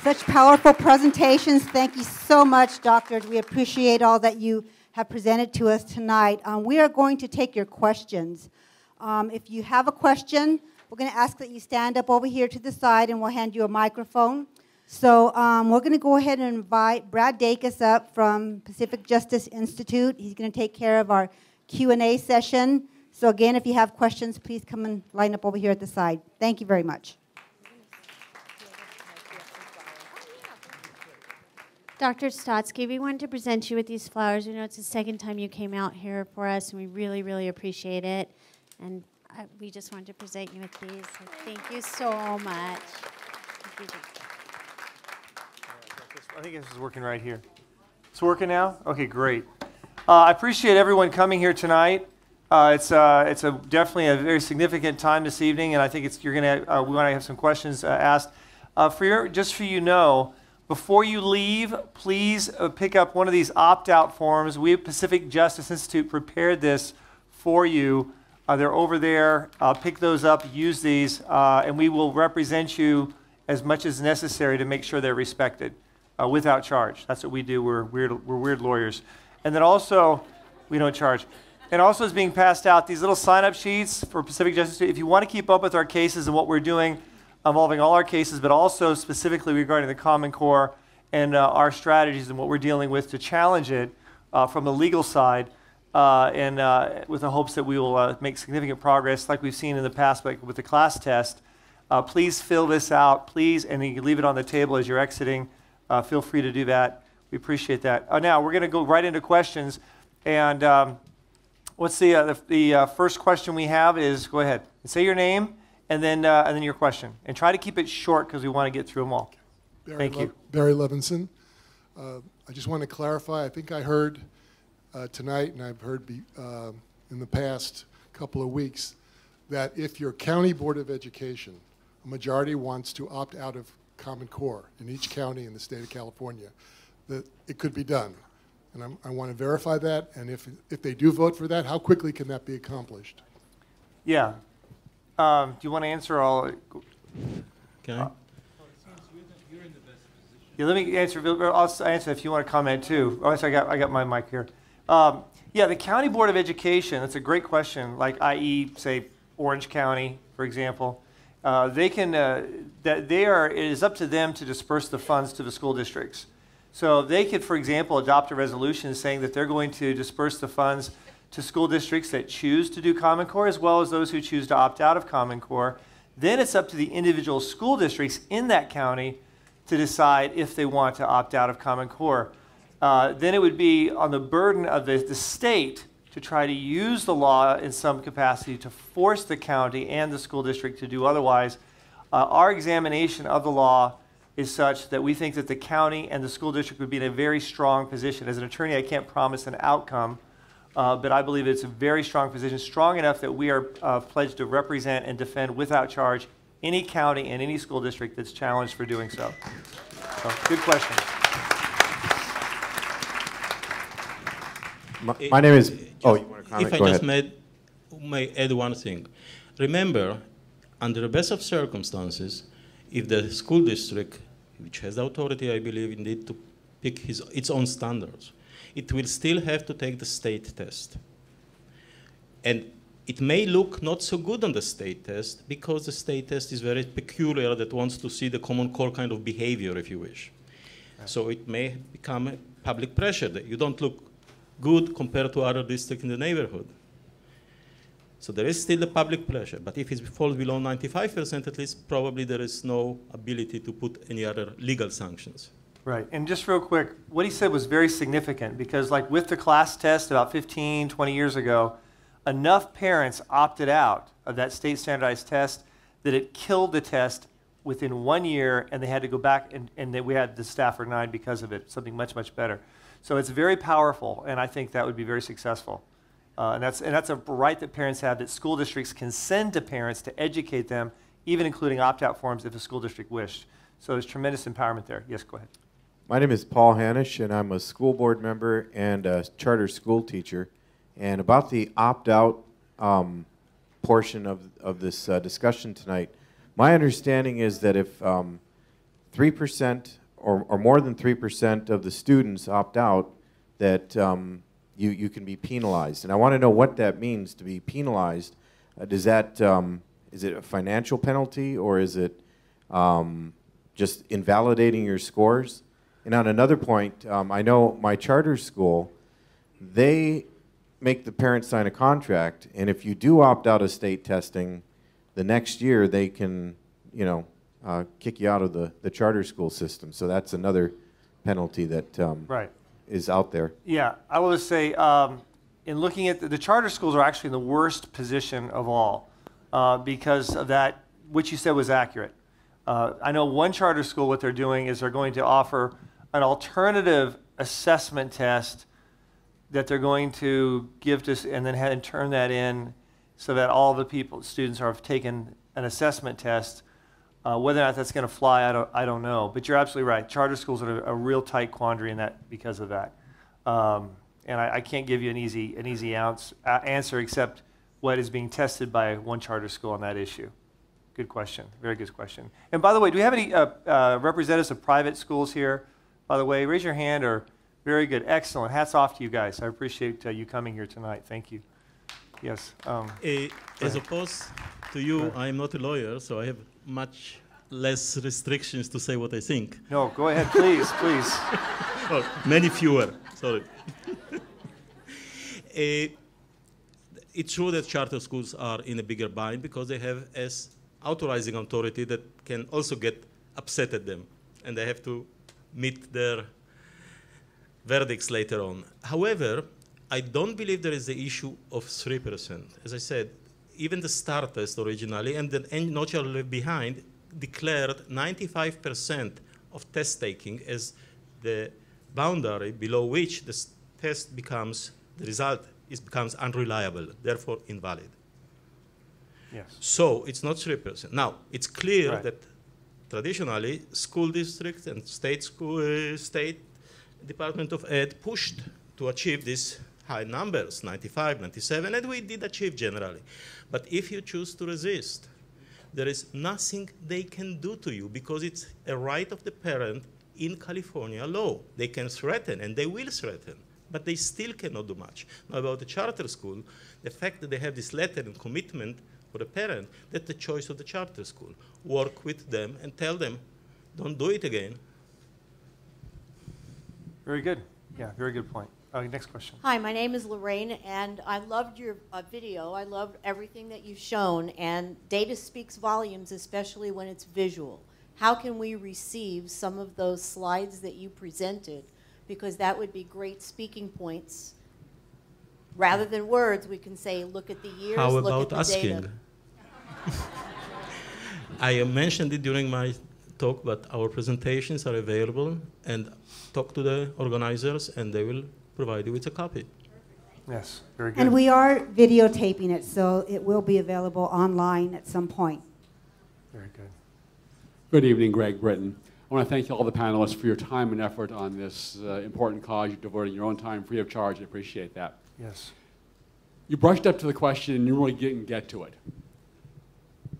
Such powerful presentations. Thank you so much, doctors. We appreciate all that you have presented to us tonight. We are going to take your questions. If you have a question, we're going to ask that you stand up over here to the side, and we'll hand you a microphone. So we're going to go ahead and invite Brad Dacus up from Pacific Justice Institute. He's going to take care of our Q&A session. So again, if you have questions, please come and line up over here at the side. Thank you very much. Dr. Stotsky, we wanted to present you with these flowers. We know it's the second time you came out here for us, and we really, really appreciate it. And we just wanted to present you with these. So thank you so much. I think this is working right here. It's working now? Okay, great. I appreciate everyone coming here tonight. It's definitely a very significant time this evening, and I think we want to have some questions asked. Just so you know, before you leave, please pick up one of these opt-out forms. We at Pacific Justice Institute prepared this for you. They're over there. Pick those up, use these, and we will represent you as much as necessary to make sure they're respected without charge. That's what we do. We're weird lawyers. And then also, we don't charge. And also is being passed out these little sign-up sheets for Pacific Justice Institute. If you want to keep up with our cases and what we're doing, involving all our cases, but also specifically regarding the Common Core and our strategies and what we're dealing with to challenge it from the legal side, and with the hopes that we will make significant progress like we've seen in the past, like with the class test. Please fill this out, please, and you can leave it on the table as you're exiting. Feel free to do that. We appreciate that. Now, we're going to go right into questions. And what's the first question we have is, go ahead. Say your name. And then your question. And try to keep it short because we want to get through them all. Thank you. Barry Levinson. I just want to clarify, I think I heard tonight, and I've heard in the past couple of weeks, that if your county board of education, a majority wants to opt out of Common Core in each county in the state of California, that it could be done. And I want to verify that, and if they do vote for that, how quickly can that be accomplished? Yeah. Do you want to answer all? Can I? Yeah, let me answer. I'll answer if you want to comment too. Oh, so I got my mic here. Yeah, the County Board of Education. That's a great question. Like, i.e., say Orange County, for example, they can. It is up to them to disperse the funds to the school districts. So they could, for example, adopt a resolution saying that they're going to disperse the funds to school districts that choose to do Common Core, as well as those who choose to opt out of Common Core. Then it's up to the individual school districts in that county to decide if they want to opt out of Common Core. Then it would be on the burden of the state to try to use the law in some capacity to force the county and the school district to do otherwise. Our examination of the law is such that we think that the county and the school district would be in a very strong position. As an attorney, I can't promise an outcome, but I believe it's a very strong position, strong enough that we are pledged to represent and defend without charge any county and any school district that's challenged for doing so. So, good question. My name is. Oh, you want to comment? If I just may add one thing. Remember, under the best of circumstances, if the school district, which has the authority, I believe, indeed, to pick its own standards, it will still have to take the state test. And it may look not so good on the state test because the state test is very peculiar, that wants to see the Common Core kind of behavior, if you wish. Right. So it may become a public pressure that you don't look good compared to other districts in the neighborhood. So there is still a public pressure, but if it falls below 95%, at least probably there is no ability to put any other legal sanctions. Right, and just real quick, what he said was very significant because like with the class test about 15, 20 years ago, enough parents opted out of that state standardized test that it killed the test within 1 year, and they had to go back and we had the Stafford 9 because of it, something much, much better. So it's very powerful, and I think that would be very successful. And that's a right that parents have, that school districts can send to parents to educate them, even including opt-out forms if a school district wished. So there's tremendous empowerment there. Yes, go ahead. My name is Paul Hanisch, and I'm a school board member and a charter school teacher. And about the opt-out portion of this discussion tonight, my understanding is that if 3% or more than 3% of the students opt out, that you can be penalized. And I want to know what that means to be penalized. Does that, is it a financial penalty, or is it just invalidating your scores? And on another point, I know my charter school, they make the parents sign a contract, and if you do opt out of state testing, the next year they can, you know, kick you out of the charter school system. So that's another penalty that Right. is out there. Yeah, I will just say, in looking at the charter schools are actually in the worst position of all because of that, which you said was accurate. I know one charter school, what they're doing is they're going to offer an alternative assessment test that they're going to give to, and then turn that in so that all the students have taken an assessment test. Whether or not that's going to fly, I don't know. But you're absolutely right. Charter schools are a real tight quandary in that because of that. And I can't give you an easy answer except what is being tested by one charter school on that issue. Good question. Very good question. And by the way, do we have any representatives of private schools here? By the way, raise your hand. Or very good. Excellent. Hats off to you guys. I appreciate you coming here tonight. Thank you. Yes. As opposed to you, I'm not a lawyer, so I have much less restrictions to say what I think. No, go ahead, please, please. Oh, many fewer, sorry. It's true that charter schools are in a bigger bind because they have as authorizing authority that can also get upset at them, and they have to meet their verdicts later on. However, I don't believe there is the issue of 3%. As I said, even the STAR test originally and the No Child Left Behind declared 95% of test taking as the boundary below which the test becomes, the result becomes unreliable, therefore invalid. Yes. So it's not 3%. Now, it's clear Right. that traditionally school districts and state Department of Ed pushed to achieve these high numbers, 95, 97, and we did achieve generally. But if you choose to resist, there is nothing they can do to you because it's a right of the parent in California law. They can threaten, and they will threaten, but they still cannot do much. Now, about the charter school, the fact that they have this letter and commitment for the parent, that's the choice of the charter school. Work with them and tell them, don't do it again. Very good. Yeah, very good point. Next question. Hi, my name is Lorraine, and I loved your video. I loved everything that you've shown, and data speaks volumes, especially when it's visual. How can we receive some of those slides that you presented? Because that would be great speaking points. Rather than words, we can say, look at the years, How look about at the asking? data. I mentioned it during my talk, but our presentations are available, and talk to the organizers, and they will provide you with a copy. Yes, very good. And we are videotaping it, so it will be available online at some point. Very good. Good evening, Greg Britton. I want to thank all the panelists for your time and effort on this important cause. You're devoting your own time free of charge. I appreciate that. Yes. You brushed up to the question and you really didn't get to it.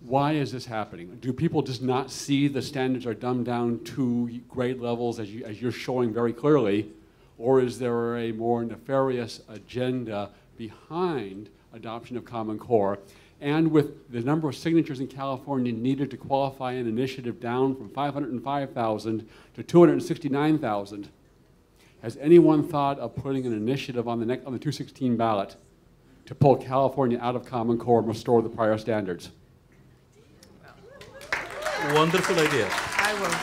Why is this happening? Do people just not see the standards are dumbed down to grade levels as you're showing very clearly? Or is there a more nefarious agenda behind adoption of Common Core? And with the number of signatures in California needed to qualify an initiative down from 505,000 to 269,000, has anyone thought of putting an initiative on the 216 ballot to pull California out of Common Core and restore the prior standards? Wonderful idea. I will.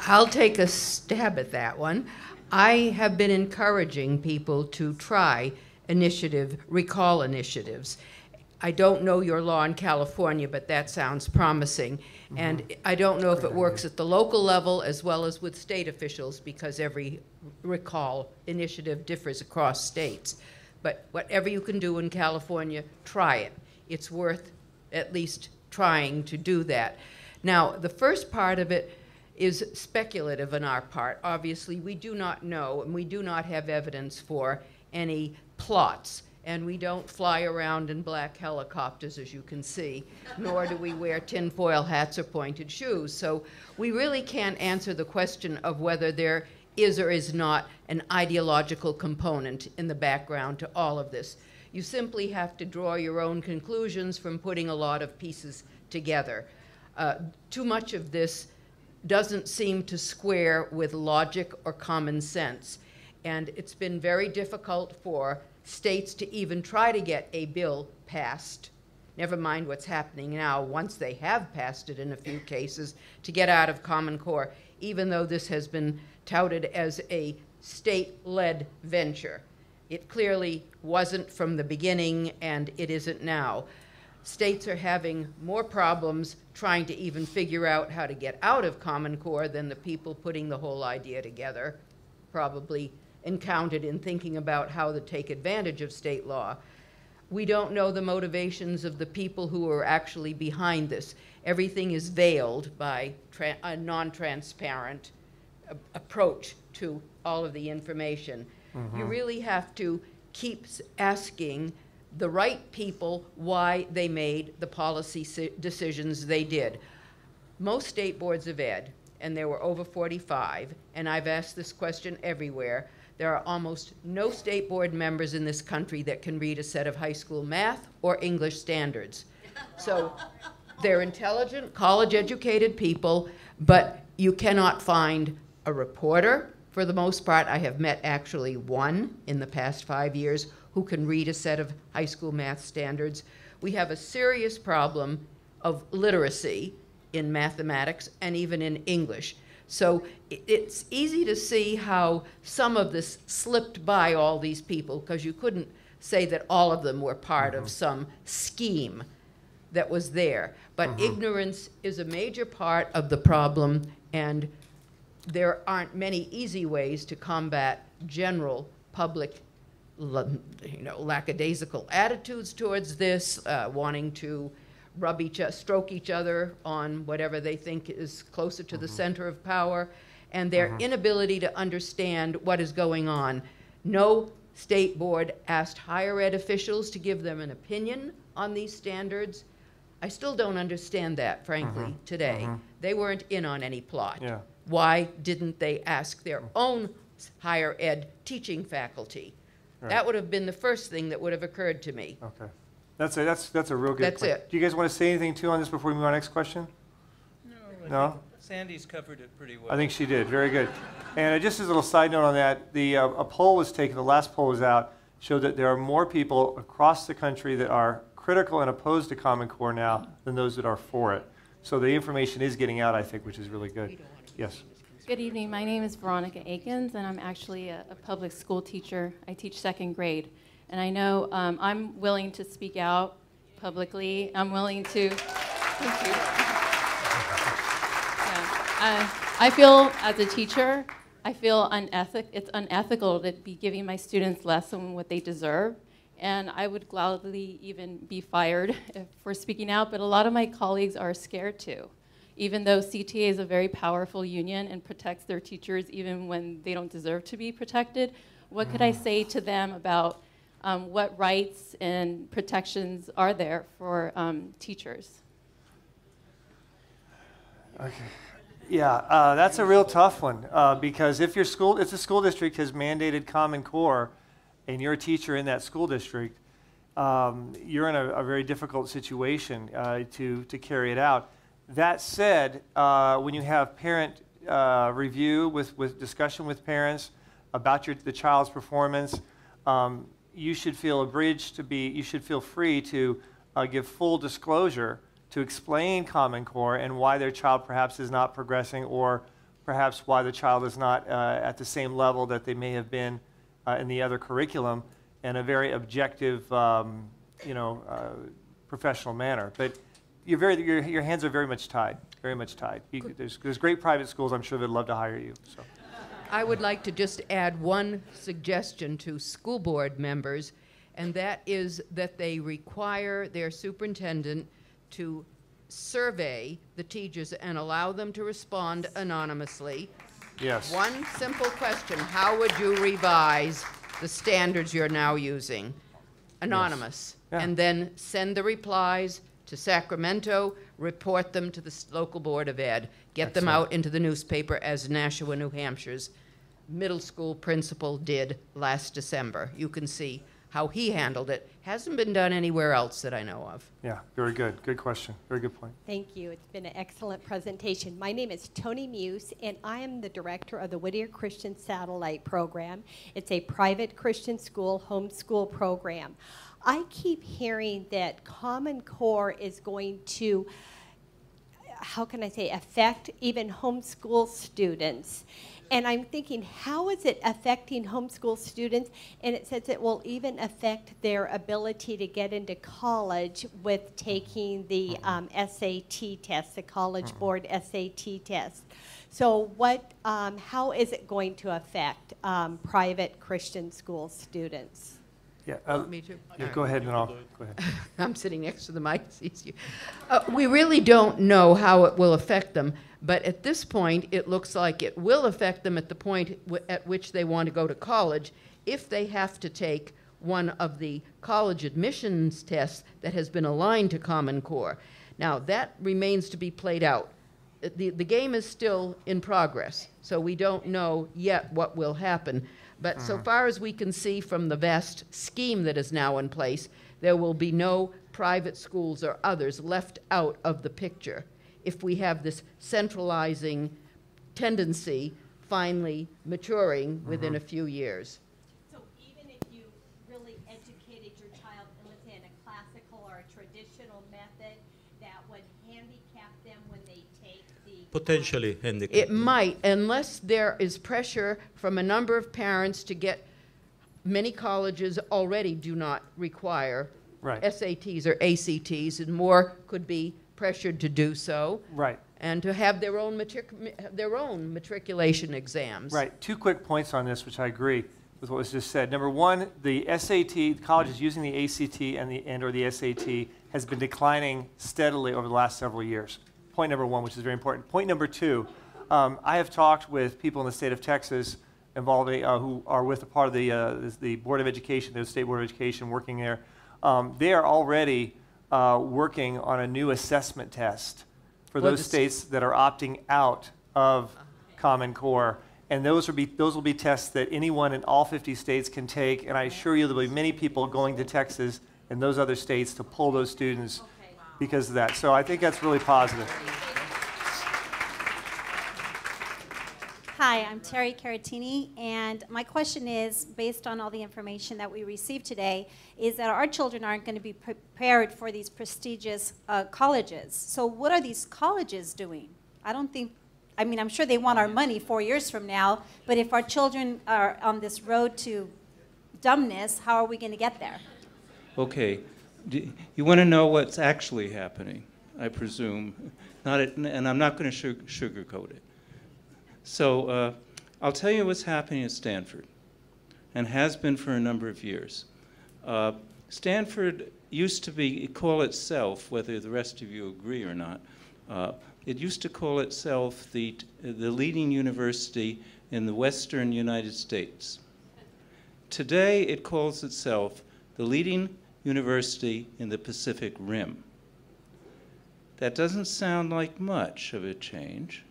I'll take a stab at that one. I have been encouraging people to try recall initiatives. I don't know your law in California, but that sounds promising. Mm-hmm. And I don't know if it works at the local level as well as with state officials, because every recall initiative differs across states. But whatever you can do in California, try it. It's worth at least trying to do that. Now, the first part of it is speculative on our part. Obviously, we do not know, and we do not have evidence for any plots. And we don't fly around in black helicopters, as you can see, nor do we wear tinfoil hats or pointed shoes. So we really can't answer the question of whether there is or is not an ideological component in the background to all of this. You simply have to draw your own conclusions from putting a lot of pieces together. Too much of this doesn't seem to square with logic or common sense. And it's been very difficult for states to even try to get a bill passed, never mind what's happening now once they have passed it in a few cases, to get out of Common Core, even though this has been touted as a state-led venture. It clearly wasn't from the beginning, and it isn't now. States are having more problems trying to even figure out how to get out of Common Core than the people putting the whole idea together probably encountered in thinking about how to take advantage of state law. We don't know the motivations of the people who are actually behind this. Everything is veiled by a non-transparent approach to all of the information. You really have to keep asking the right people why they made the policy decisions they did. Most state boards of ed, and there were over 45, and I've asked this question everywhere, there are almost no state board members in this country that can read a set of high school math or English standards. So they're intelligent, college-educated people, but you cannot find a reporter. For the most part, I have met actually one in the past 5 years who can read a set of high school math standards. We have a serious problem of literacy in mathematics and even in English. So it's easy to see how some of this slipped by all these people, because you couldn't say that all of them were part of some scheme that was there. But ignorance is a major part of the problem, and there aren't many easy ways to combat general public, lackadaisical attitudes towards this, wanting to stroke each other on whatever they think is closer to the center of power, and their inability to understand what is going on. No state board asked higher ed officials to give them an opinion on these standards. I still don't understand that, frankly, today. They weren't in on any plot. Yeah. Why didn't they ask their own higher ed teaching faculty? Right. That would have been the first thing that would have occurred to me. Okay. That's a real good That's point. it. Do you guys want to say anything, too, on this before we move on to the next question? No? I think Sandy's covered it pretty well. I think she did. Very good. And just as a little side note on that, a poll was taken, the last poll was out, showed that there are more people across the country that are critical and opposed to Common Core now than those that are for it. So the information is getting out, I think, which is really good. Yes. Good evening. My name is Veronica Akins, and I'm actually a public school teacher. I teach second grade. And I know I'm willing to speak out publicly. I'm willing to. Thank you. Yeah. I feel, as a teacher, I feel it's unethical to be giving my students less than what they deserve. And I would gladly even be fired for speaking out, but a lot of my colleagues are scared to. Even though CTA is a very powerful union and protects their teachers even when they don't deserve to be protected, what could I say to them about what rights and protections are there for teachers? Okay. Yeah, that's a real tough one because if the school district has mandated Common Core and you're a teacher in that school district, you're in a very difficult situation to carry it out. That said, when you have parent review with discussion with parents about the child's performance, you should feel you should feel free to give full disclosure to explain Common Core and why their child perhaps is not progressing, or perhaps why the child is not at the same level that they may have been in the other curriculum, in a very objective, professional manner. But your hands are very much tied, very much tied. There's great private schools, I'm sure, that'd love to hire you. So. I would like to just add one suggestion to school board members, and that is that they require their superintendent to survey the teachers and allow them to respond anonymously. Yes. One simple question: how would you revise the standards you're now using? anonymous, Yes. Yeah. and then send the replies to Sacramento, report them to the local Board of Ed, get them Excellent. out into the newspaper as Nashua, New Hampshire's middle school principal did last December. You can see how he handled it. Hasn't been done anywhere else that I know of. Yeah, very good. Good question. Very good point. Thank you. It's been an excellent presentation. My name is Tony Muse, and I am the director of the Whittier Christian Satellite Program. It's a private Christian school homeschool program. I keep hearing that Common Core is going to, how can I say, affect even homeschool students. And I'm thinking, how is it affecting homeschool students? And it says it will even affect their ability to get into college with taking the SAT test, the College Board SAT test. So how is it going to affect private Christian school students? Yeah, Me too. yeah, go ahead, and I'll go ahead. I'm sitting next to the mic. It's easier. We really don't know how it will affect them, but at this point, it looks like it will affect them at the point at which they want to go to college if they have to take one of the college admissions tests that has been aligned to Common Core. Now, that remains to be played out. The game is still in progress, so we don't know yet what will happen. But so far as we can see from the vast scheme that is now in place, there will be no private schools or others left out of the picture if we have this centralizing tendency finally maturing within a few years. So even if you really educated your child, let's say in a classical or a traditional method, that would handicap them when they take the... Potentially handicapped. It might, unless there is pressure from a number of parents to get, many colleges already do not require SATs or ACTs, and more could be pressured to do so. Right. And to have their own matriculation exams. Right. 2 quick points on this, which I agree with what was just said. Number one, the SAT, colleges using the ACT and or the SAT has been declining steadily over the last several years. Point number one, which is very important. Point number two, I have talked with people in the state of Texas involving, who are with a part of the Board of Education, the State Board of Education working there. They are already working on a new assessment test for those states that are opting out of Common Core. And those will be tests that anyone in all 50 states can take. And I assure you there will be many people going to Texas and those other states to pull those students because of that. So I think that's really positive. Hi, I'm Terry Caratini, and my question is, based on all the information that we received today, is that our children aren't going to be prepared for these prestigious colleges. So what are these colleges doing? I mean, I'm sure they want our money 4 years from now, but if our children are on this road to dumbness, how are we going to get there? Okay. You want to know what's actually happening, I presume. And I'm not going to sugarcoat it. So I'll tell you what's happening at Stanford, and has been for a number of years. Stanford used to call itself, whether the rest of you agree or not, it used to call itself the leading university in the Western United States. Today it calls itself the leading university in the Pacific Rim. That doesn't sound like much of a change.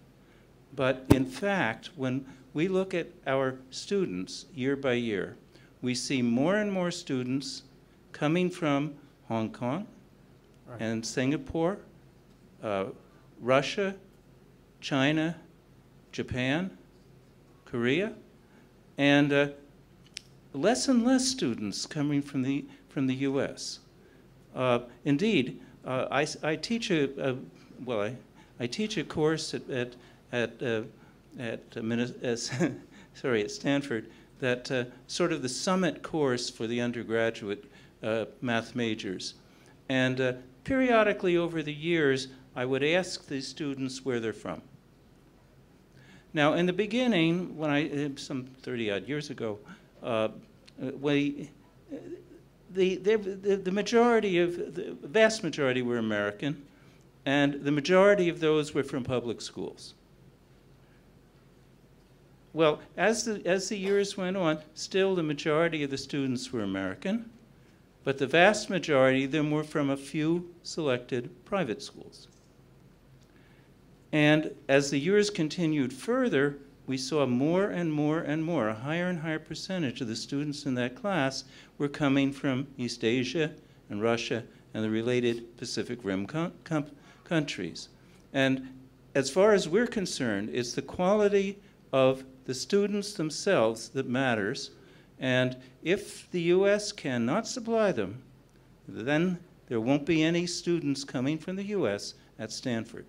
But in fact, when we look at our students year by year, we see more and more students coming from Hong Kong and Singapore, Russia, China, Japan, Korea, and less and less students coming from the U.S. Indeed, I teach I teach a course at Stanford, that sort of the summit course for the undergraduate math majors. And periodically over the years, I would ask the students where they're from. Now, in the beginning, when some 30-odd years ago, the vast majority were American, and the majority of those were from public schools. Well, as the years went on, still the majority of the students were American, but the vast majority of them were from a few selected private schools. And as the years continued further, we saw more and more and more, a higher and higher percentage of the students in that class were coming from East Asia and Russia and the related Pacific Rim countries. And as far as we're concerned, it's the quality of the students themselves that matters. And if the U.S. cannot supply them, then there won't be any students coming from the U.S. at Stanford.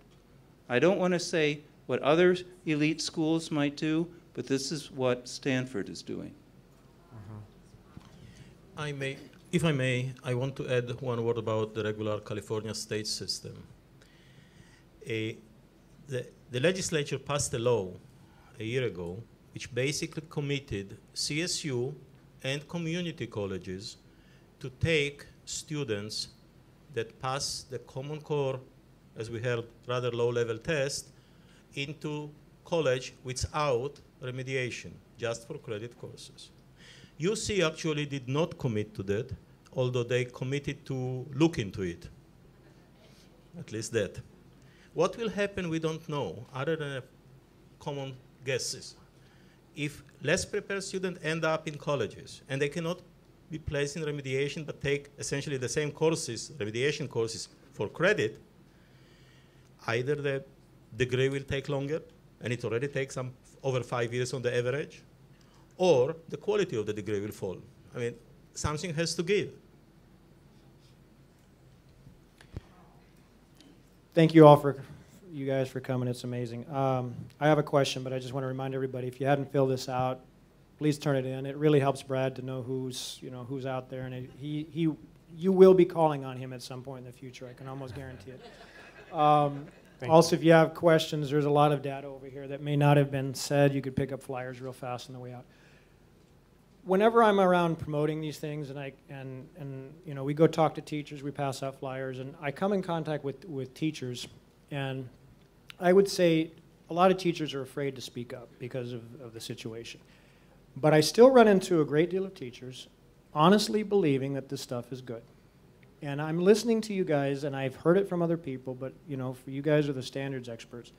I don't want to say what other elite schools might do, but this is what Stanford is doing. If I may, I want to add one word about the regular California state system. The legislature passed a law a year ago which basically committed CSU and community colleges to take students that pass the Common Core, as we heard, rather low-level test, into college without remediation, just for credit courses. UC actually did not commit to that, although they committed to look into it, at least that. What will happen, we don't know, other than common guesses. If less prepared students end up in colleges, and they cannot be placed in remediation, but take essentially the same courses, remediation courses, for credit, either the degree will take longer, and it already takes over 5 years on the average, or the quality of the degree will fall. I mean, something has to give. Thank you all you guys for coming. It's amazing. I have a question, but I just want to remind everybody, if you hadn't filled this out, please turn it in. It really helps Brad to know who's out there, and you will be calling on him at some point in the future. I can almost guarantee it. Also, if you have questions, there's a lot of data over here that may not have been said. You could pick up flyers real fast on the way out. Whenever I'm around promoting these things, and we go talk to teachers, we pass out flyers, and I come in contact with teachers, and I would say a lot of teachers are afraid to speak up because of the situation. But I still run into a great deal of teachers honestly believing that this stuff is good. And I'm listening to you guys, and I've heard it from other people, but for you guys are the standards experts.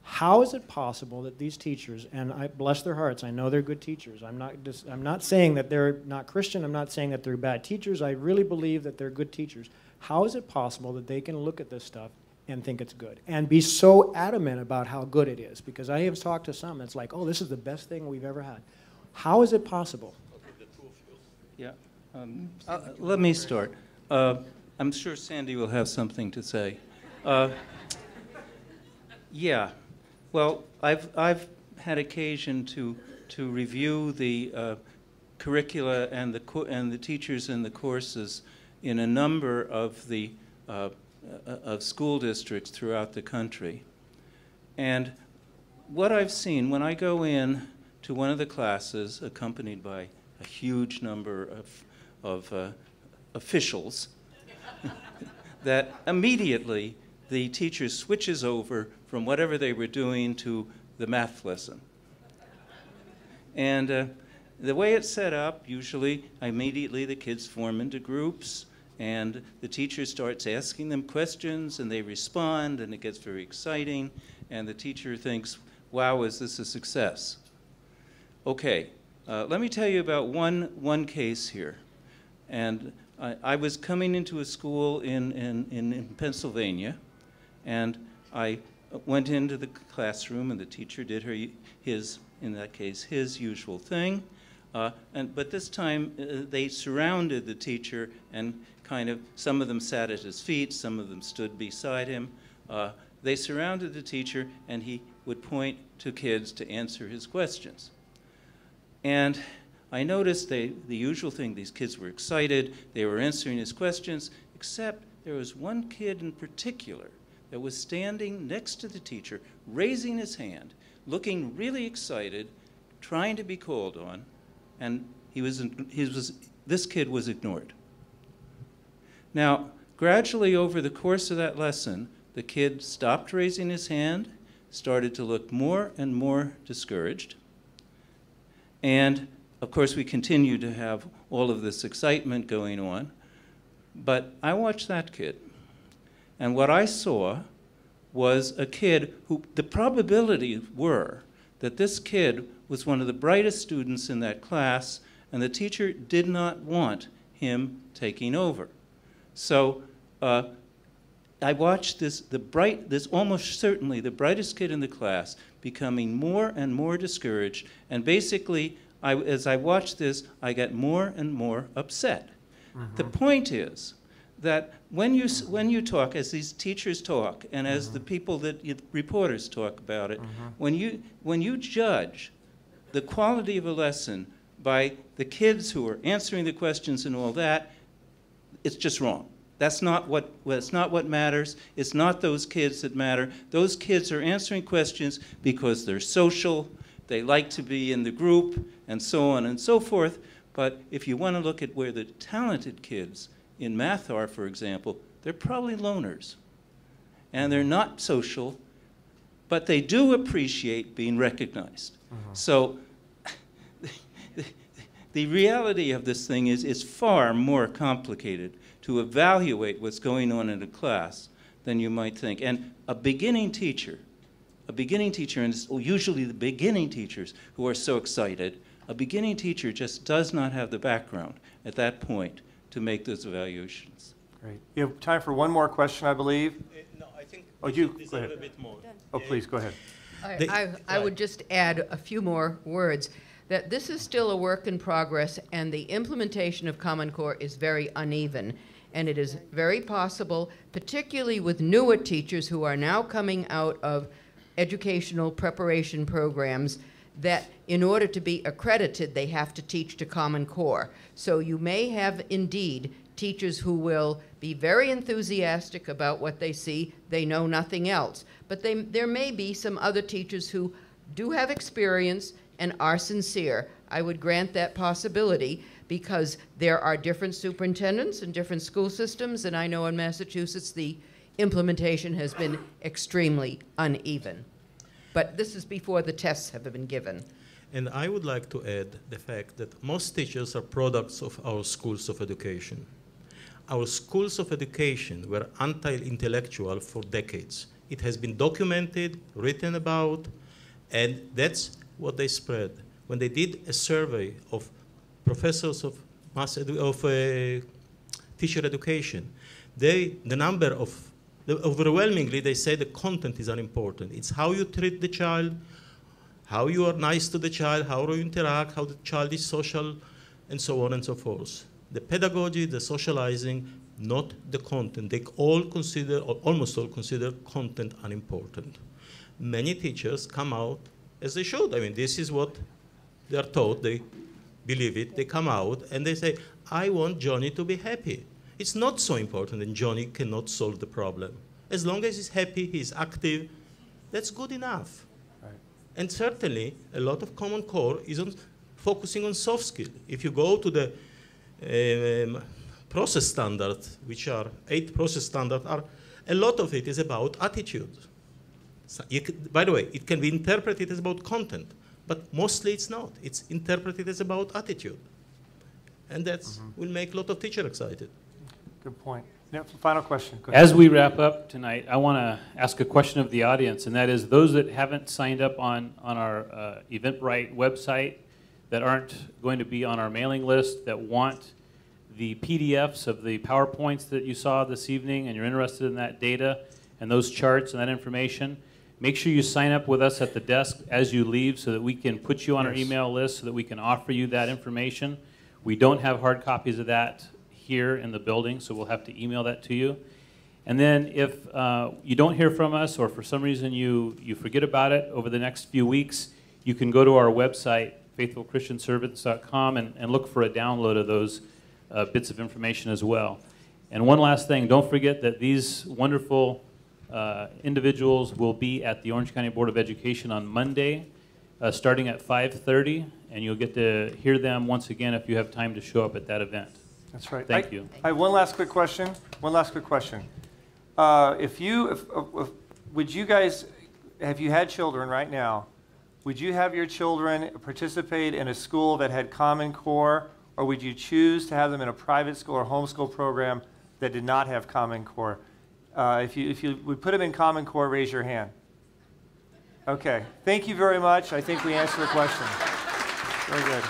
How is it possible that these teachers, and I bless their hearts, I know they're good teachers. I'm not saying that they're not Christian. I'm not saying that they're bad teachers. I really believe that they're good teachers. How is it possible that they can look at this stuff and think it's good and be so adamant about how good it is? Because I have talked to some that's like, oh, this is the best thing we've ever had. How is it possible? Yeah. Let me start. I'm sure Sandy will have something to say. Yeah. Well, I've had occasion to review the curricula and the teachers and the courses in a number of the of school districts throughout the country. And what I've seen when I go in to one of the classes, accompanied by a huge number of officials, that immediately the teacher switches over from whatever they were doing to the math lesson. And the way it's set up, usually, immediately the kids form into groups, and the teacher starts asking them questions, and they respond, and it gets very exciting, and the teacher thinks, wow, is this a success? Okay, let me tell you about one case here. And I was coming into a school in Pennsylvania, and I went into the classroom, and the teacher did in that case, his usual thing. But this time, they surrounded the teacher, and some of them sat at his feet, some of them stood beside him. They surrounded the teacher, and he would point to kids to answer his questions. And I noticed the usual thing, these kids were excited, they were answering his questions, except there was one kid in particular that was standing next to the teacher, raising his hand, looking really excited, trying to be called on, and this kid was ignored. Now, gradually over the course of that lesson, the kid stopped raising his hand, started to look more and more discouraged, and of course we continued to have all of this excitement going on, But I watched that kid, and what I saw was a kid who, the probabilities were that this kid was one of the brightest students in that class, and the teacher did not want him taking over. So I watched this almost certainly the brightest kid in the class becoming more and more discouraged, and basically, as I watched this, I got more and more upset. Mm-hmm. The point is that when you talk, as these teachers talk, and as the people reporters talk about it, when you judge the quality of a lesson by the kids who are answering the questions and all that, it's just wrong. That's not what matters. It's not those kids that matter. Those kids are answering questions because they're social, they like to be in the group, and so on and so forth. But if you want to look at where the talented kids in math are, for example, they're probably loners. And they're not social, but they do appreciate being recognized. So the reality of this thing is far more complicated to evaluate what's going on in a class than you might think. And a beginning teacher, and it's usually the beginning teachers who are so excited, a beginning teacher just does not have the background at that point to make those evaluations. Great. You have time for one more question, I believe. No, I think go ahead. a bit more. Oh, please, go ahead. I would just add a few more words, that this is still a work in progress, and the implementation of Common Core is very uneven. And it is very possible, particularly with newer teachers who are now coming out of educational preparation programs, that in order to be accredited, they have to teach to Common Core. So you may have, indeed, teachers who will be very enthusiastic about what they see. They know nothing else. But there may be some other teachers who do have experience and are sincere. I would grant that possibility, because there are different superintendents and different school systems, and I know in Massachusetts the implementation has been extremely uneven. But this is before the tests have been given. And I would like to add the fact that most teachers are products of our schools of education. Our schools of education were anti-intellectual for decades. It has been documented, written about, and that's what they spread. When they did a survey of professors of teacher education, overwhelmingly they say the content is unimportant. It's how you treat the child, how you are nice to the child, how you interact, how the child is social, and so on and so forth. The pedagogy, the socializing, not the content. They all consider, or almost all consider, content unimportant. Many teachers come out as they should. I mean, this is what they are taught. They believe it. They come out and they say, I want Johnny to be happy. It's not so important that Johnny cannot solve the problem. As long as he's happy, he's active, that's good enough. Right. And certainly, a lot of Common Core is focusing on soft skill. If you go to the process standards, which are 8 process standards, a lot of it is about attitude. So by the way, it can be interpreted as about content, but mostly it's not. It's interpreted as about attitude. And that will make a lot of teachers excited. Good point. Yep, final question. Go ahead. As we wrap up tonight, I want to ask a question of the audience, and that is those that haven't signed up on our Eventbrite website, that aren't going to be on our mailing list, that want the PDFs of the PowerPoints that you saw this evening, and you're interested in that data and those charts and that information, make sure you sign up with us at the desk as you leave so that we can put you on our email list so that we can offer you that information. We don't have hard copies of that here in the building, so we'll have to email that to you. And then if you don't hear from us, or for some reason you forget about it over the next few weeks, you can go to our website, faithfulchristianservants.com, and look for a download of those bits of information as well. And one last thing, don't forget that these wonderful individuals will be at the Orange County Board of Education on Monday, starting at 5:30, and you'll get to hear them once again if you have time to show up at that event. That's right. Thank you. I have one last quick question. Would you guys, have you had children right now, would you have your children participate in a school that had Common Core, or would you choose to have them in a private school or homeschool program that did not have Common Core? If you would put them in Common Core, raise your hand. Okay. Thank you very much. I think we answered the question. Very good.